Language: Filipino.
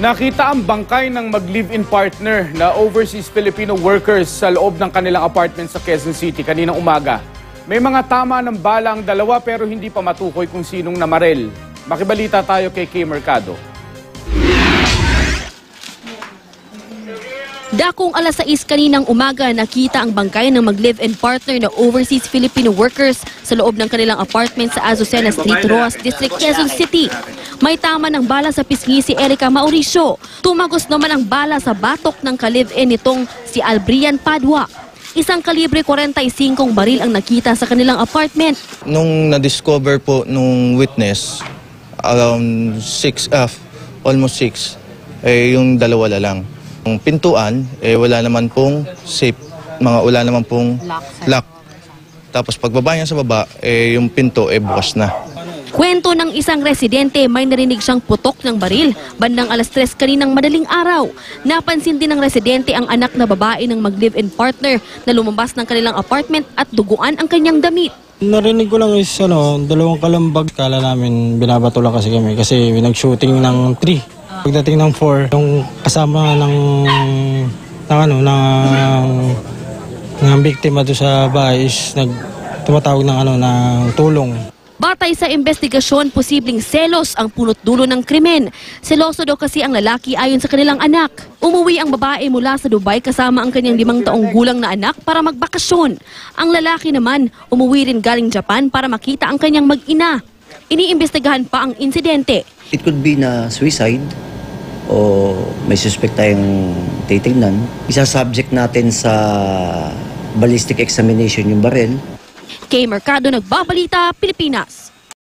Nakita ang bangkay ng mag-live-in partner na overseas Filipino workers sa loob ng kanilang apartment sa Quezon City kaninang umaga. May mga tama ng bala ang dalawa pero hindi pa matukoy kung sinong namaril. Makibalita tayo kay Kay Mercado. Dakong alas 6 kaninang umaga, nakita ang bangkay ng mag-live-in partner na overseas Filipino workers sa loob ng kanilang apartment sa Azucena Street, Roas District, Quezon City. May tama ng bala sa pisngi si Erica Mauricio. Tumagos naman ang bala sa batok ng ka-live-in nitong si Albrian Padua. Isang kalibre 45 baril ang nakita sa kanilang apartment. Nung na-discover po nung witness, around 6, almost 6, yung dalawa lang. Ang pintuan, wala naman pong safe, wala naman pong lock. Tapos pagbaba niya sa baba, yung pinto bukas na. Kwento ng isang residente, may narinig siyang putok ng baril bandang alas 3 kaninang madaling araw. Napansin din ng residente ang anak na babae ng mag-live-in partner na lumabas ng kanilang apartment at duguan ang kanyang damit. Narinig ko lang is dalawang kalambag. Kala namin binabato lang kasi kami kasi nag-shooting ng 3. Pagdating ng 4, yung kasama ng biktima doon sa bahay is tumatawag ng tulong. Batay sa investigasyon, posibleng selos ang punot dulo ng krimen. Seloso daw kasi ang lalaki ayon sa kanilang anak. Umuwi ang babae mula sa Dubai kasama ang kanyang 5 taong gulang na anak para magbakasyon. Ang lalaki naman umuwi rin galing Japan para makita ang kanyang mag-ina. Iniimbestigahan pa ang insidente. It could be na suicide o may suspect tayong titignan. Isa-subject natin sa ballistic examination yung baril. Kay Mercado, Nagbabalita, Pilipinas.